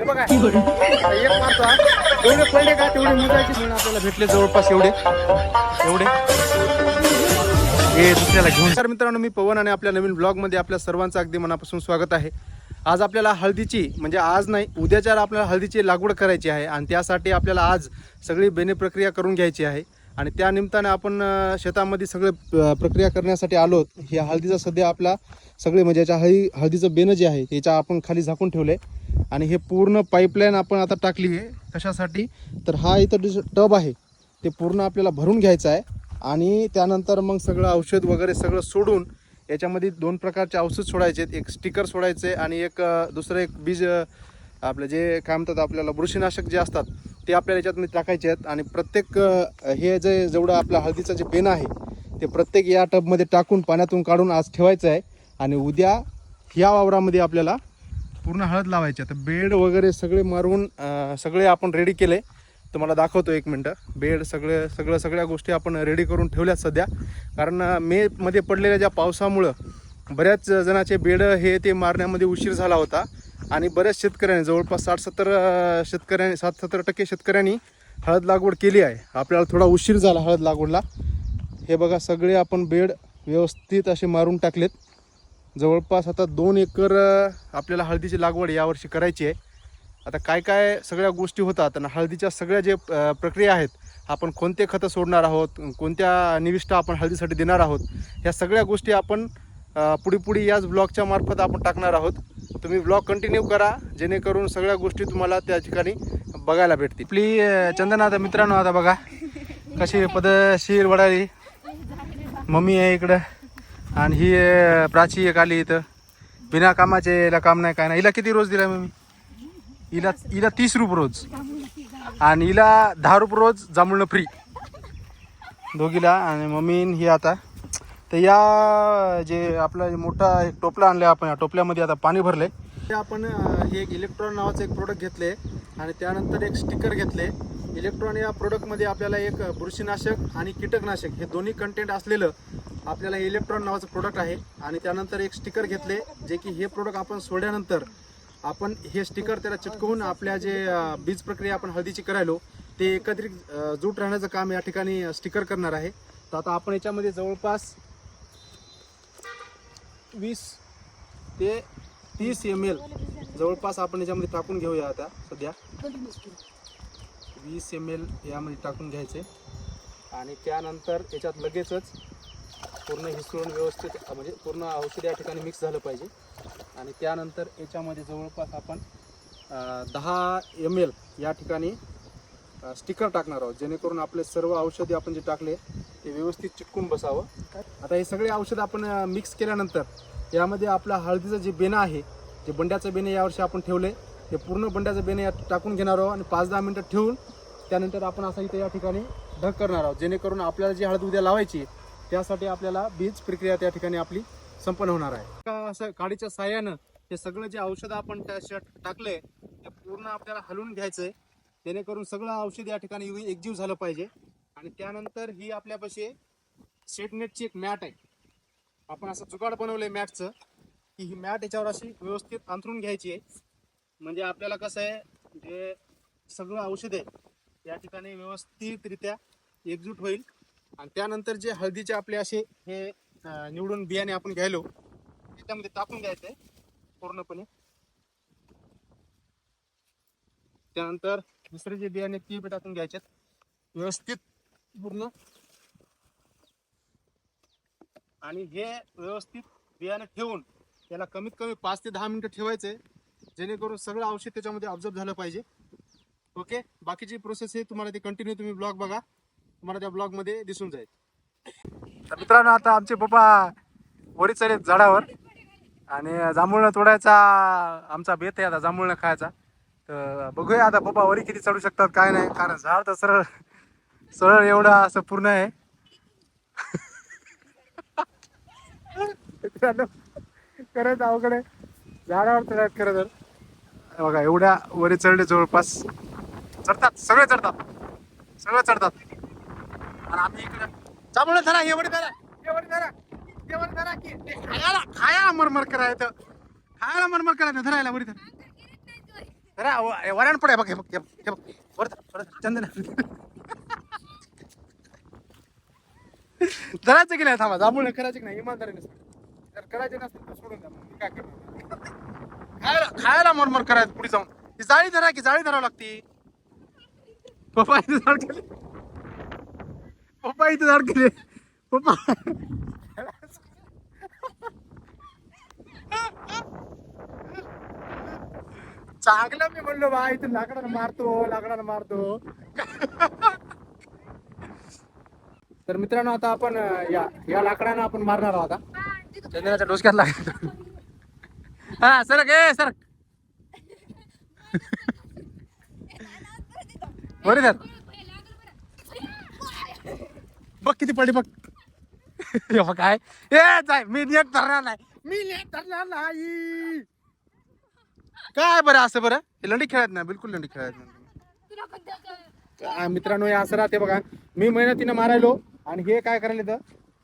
बघा एक मारतो हा. एवढे पडले का तेवढे मोजायचे म्हणून आपल्याला भेटले जवळपास एवढे एवढे हे दुसऱ्याला घेऊन. तर मित्रांनो मी पवन आणि आपल्या नवीन ब्लॉगमध्ये आपल्या सर्वांचं अगदी मनापासून स्वागत आहे. आज आपल्याला हळदीची म्हणजे आज नाही उद्याच्या आपल्याला हळदीची लागवड करायची आहे आणि त्यासाठी आपल्याला आज सगळी बेणे प्रक्रिया करून घ्यायची आहे आणि त्या निमित्ताने आपण शेतामध्ये सगळे प्रक्रिया करण्यासाठी आलो. ह्या हळदीचा सध्या आपला सगळे म्हणजे याच्या हळदीचं बेणं जे आहे त्याच्या आपण खाली झाकून ठेवलं आहे आणि हे पूर्ण पाईपलाईन आपण आता टाकली आहे. कशासाठी तर हा इथं टब आहे ते पूर्ण आपल्याला भरून घ्यायचं आहे आणि त्यानंतर मग सगळं औषध वगैरे सगळं सोडून याच्यामध्ये दोन प्रकारचे औषध सोडायचे आहेत. एक स्टिकर सोडायचे आणि एक दुसरं एक बीज आपलं जे काय म्हणतात आपल्याला बुरशीनाशक जे असतात ते आपल्याला याच्यात टाकायचे आहेत आणि प्रत्येक हे जेवढं आपलं हळदीचं जे बेणं आहे ते प्रत्येक या टबमध्ये टाकून पाण्यातून काढून आज ठेवायचं आहे आणि उद्या ह्या वावरामध्ये आपल्याला पूर्ण हळद लावायची आहे. तर बेड वगैरे सगळे मारून सगळे आपण रेडी केले. तुम्हाला दाखवतो एक मिनटं. बेड सगळ्या गोष्टी आपण रेडी करून ठेवल्यात सध्या, कारण मेमध्ये पडलेल्या ज्या पावसामुळं बऱ्याच जणांचे बेड हे ते मारण्यामध्ये उशीर झाला होता आणि बऱ्याच शेतकऱ्यांनी जवळपास 60-70% शेतकऱ्यांनी हळद लागवड केली आहे. आपल्याला थोडा उशीर झाला हळद लागवडला. हे बघा सगळे आपण बेड व्यवस्थित असे मारून टाकलेत. जवळपास आता 2 एकर आपल्याला हळदीची लागवड यावर्षी करायची आहे. आता काय काय सगळ्या गोष्टी होतात आणि हळदीच्या सगळ्या जे प्रक्रिया आहेत, आपण कोणते खतं सोडणार आहोत, कोणत्या निविष्ठा आपण हळदीसाठी देणार आहोत, ह्या सगळ्या गोष्टी आपण पुढे याच ब्लॉगच्या मार्फत आपण टाकणार आहोत. तुम्ही ब्लॉग कंटिन्यू करा जेणेकरून सगळ्या गोष्टी तुम्हाला त्या ठिकाणी बघायला भेटतील. आपली चंदना आता मित्रांनो आता बघा कशी पदशीर वडाली मम्मी आहे इकडं आणि ही प्राची एक आली इथं बिना कामाचे याला काम नाही काय नाही. हिला किती रोज दिला मम्मी? हिला 30 रुपये रोज आणि हिला 10 रुपये रोज जांभळं फ्री दोघीला. आणि मम्मीन ही आता तर या जे आपला मोठा एक टोपला आणला आपण, या टोपल्यामध्ये आता पाणी भरले. आपण हे एक इलेक्ट्रॉन नावाचं एक प्रोडक्ट घेतले आणि त्यानंतर एक स्टिकर घेतले. इलेक्ट्रॉन या प्रोडक्टमध्ये आपल्याला एक बुरशीनाशक आणि कीटकनाशक हे दोन्ही कंटेंट असलेलं आपल्याला इलेक्ट्रॉन नावाचं प्रोडक्ट आहे आणि त्यानंतर एक स्टिकर घेतले जे की हे प्रोडक्ट आपण सोडल्यानंतर आपण हे स्टिकर त्याला चिटकवून आपल्या जे बीज प्रक्रिया आपण हळदीची करायलो ते एकत्रित जूट राहण्याचं काम या ठिकाणी स्टिकर करणार आहे. तर आता आपण याच्यामध्ये जवळपास 20 ते 30 ml जवळपास आपण याच्यामध्ये टाकून घेऊया. आता सध्या 20 ml यामध्ये टाकून घ्यायचे आणि त्यानंतर याच्यात लगेचच पूर्ण हिसळून व्यवस्थित म्हणजे पूर्ण औषध या ठिकाणी मिक्स झालं पाहिजे आणि त्यानंतर याच्यामध्ये जवळपास आपण 10 ml या ठिकाणी स्टिकर टाकणार आहोत जेणेकरून आपले सर्व औषधे आपण जे टाकले ते व्यवस्थित चिटकून बसावं. आता हे सगळे औषध आपण मिक्स केल्यानंतर यामध्ये आपला हळदीचं जे बेणं आहे, जे बंड्याचं बेणे यावर्षी आपण ठेवले ते पूर्ण बंड्याचं बेणे यात टाकून घेणार आहोत आणि 5-10 मिनटं ठेवून त्यानंतर आपण असं इथं या ठिकाणी ढग करणार आहोत जेणेकरून आपल्याला जी हळद उद्या लावायची त्यासाठी आपल्याला बीज प्रक्रिया त्या ठिकाणी आपली संपन्न होणार आहे. असं काडीच्या साह्यानं हे सगळं जे औषध आपण त्या टाकले ते पूर्ण आपल्याला हलवून घ्यायचंय जेणेकरून सगळं औषध या ठिकाणी एकजीव झालं पाहिजे. आणि त्यानंतर ही आपल्यापाशी शेडनेटची एक मॅट आहे. आपण असं जुगाड बनवलंय मॅटचं की ही मॅट याच्यावर अशी व्यवस्थित अंथरून घ्यायची आहे म्हणजे आपल्याला कसं आहे जे सगळं औषध आहे या ठिकाणी व्यवस्थितरित्या एकजूट होईल. आणि त्यानंतर जे हळदीचे आपले असे हे निवडून बियाणे आपण घ्यायलो त्याच्यामध्ये टाकून घ्यायचंय पूर्णपणे. त्यानंतर दुसरे जे बियाणे ती टाकून घ्यायचे व्यवस्थित पूर्ण आणि हे व्यवस्थित बियाणे ठेवून त्याला कमीत कमी 5 ते 10 मिनिटं ठेवायचे जेणेकरून सगळं औषध त्याच्यामध्ये ऑब्झर्व झालं पाहिजे. ओके, बाकीची प्रोसेस आहे तुम्हाला ते कंटिन्यू तुम्ही ब्लॉग बघा, तुम्हाला त्या ब्लॉग मध्ये दिसून जाईल. तर मित्रांनो आता आमचे पप्पा वरी चढलेत झाडावर आणि जांभूळनं तोडायचा आमचा बेत आहे आता जांभूळनं खायचा. तर बघूया आता पप्पा वरी किती चढू शकतात काय नाही, कारण झाड तर सरळ सरळ एवढं असं पूर्ण आहे. खरंच अवघड आहे झाडावर चढायत खरं तर. बघा एवढ्या वरी चढले जवळपास चढतात सगळे चढतात आणि आम्ही इकडे जांभूळ धरा हे वरी धरा की खायला मरमर करायचं, खायला मरमर करायचं धरायला वरी धरा. वराण पडाय बघ हे बघ हे बघ, हे बघ वर धर, वर धर, चंदन जरायचं की नाही थांबा जांभूळ करायचे की नाही इमानदारीने जर करायचे नसेल तर सोडून द्या मग मी काय करणार खायला खायला मरमर करायचं पुढे जाऊन ती जाळी धरा की जाळी धरावं लागते पप्पाईचं झाड केले पप्पाईचं झाड केले पप्पा चांगलं मी म्हणलो बा इथे लाकडानं मारतो तर मित्रांनो आता आपण या लाकडानं आपण मारणार आहोत आता चंदनाच्या डोसक्यात लागेल हा सरक सरक बरे सर बघ किती पडली बघ काय ए जाय मी लेट धरणार नाही काय बरं असं बरं हे लंडी खेळत नाही बिलकुल लंडी खेळत नाही मित्रांनो हे असं राहते बघा मी मेहनतीनं मारायलो आणि हे काय करायला तर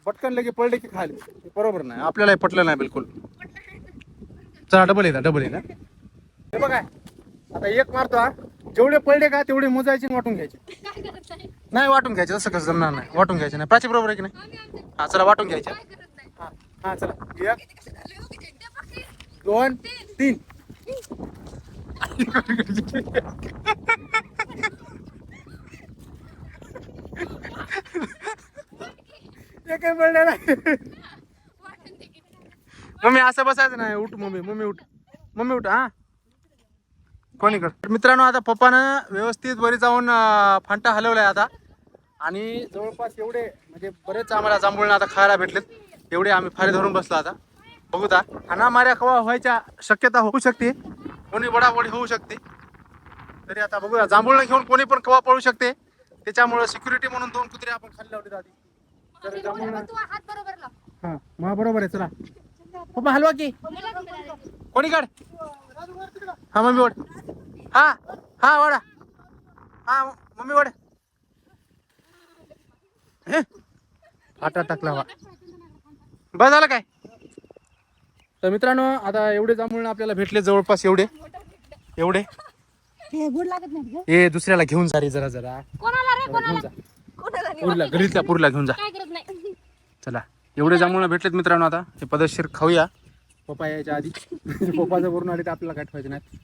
पटकन लगे पडले की खायले बरोबर नाही आपल्याला पटलं नाही बिलकुल चला डबल येता हे बघा आता एक मारतो हा जेवढे पडले का तेवढे मोजायचे आणि वाटून घ्यायचे नाही वाटून घ्यायचे असं कसं जमणार नाही वाटून घ्यायचे नाही प्राची बरोबर आहे की नाही हा चला वाटून घ्यायचे हा हा चला 1 2 3 काय पडलं नाही मम्मी असं बसायचं नाही उठ मम्मी उठ हा कोणी कर मित्रांनो आता पप्पानं व्यवस्थित वरी जाऊन फांटा हलवलाय आता आणि जवळपास एवढे म्हणजे बरेच आम्हाला जांभूळ आता खायला भेटलेत एवढे आम्ही फारे धरून बसलो आता बघू ता हाना माऱ्या खवा व्हायच्या शक्यता होऊ शकते कोणी बडाबडी होऊ शकते तरी आता बघूया जांभूळ घेऊन कोणी पण कवा पळू शकते त्याच्यामुळे सिक्युरिटी म्हणून 2 कुत्रे आपण खाली लावले आधी तर जांभूळ हा मग बरोबर आहे चला पप्पा हलवा की कोणी काढ हा मम्मी वड हा वाडा हा मम्मी वड फाटा टाकला वा बस झालं काय तर मित्रांनो आता एवढे जांभूळ आपल्याला भेटले जवळपास एवढे हे दुसऱ्याला घेऊन जा रे जरा घेऊन जा पुरला घेऊन जा चला एवढे जांभूळ भेटलेत मित्रांनो आता हे पदशीर खाऊया पप्पा यायच्या आधी पप्पाचं वरून आले तर आपल्याला काय ठेवायचं नाही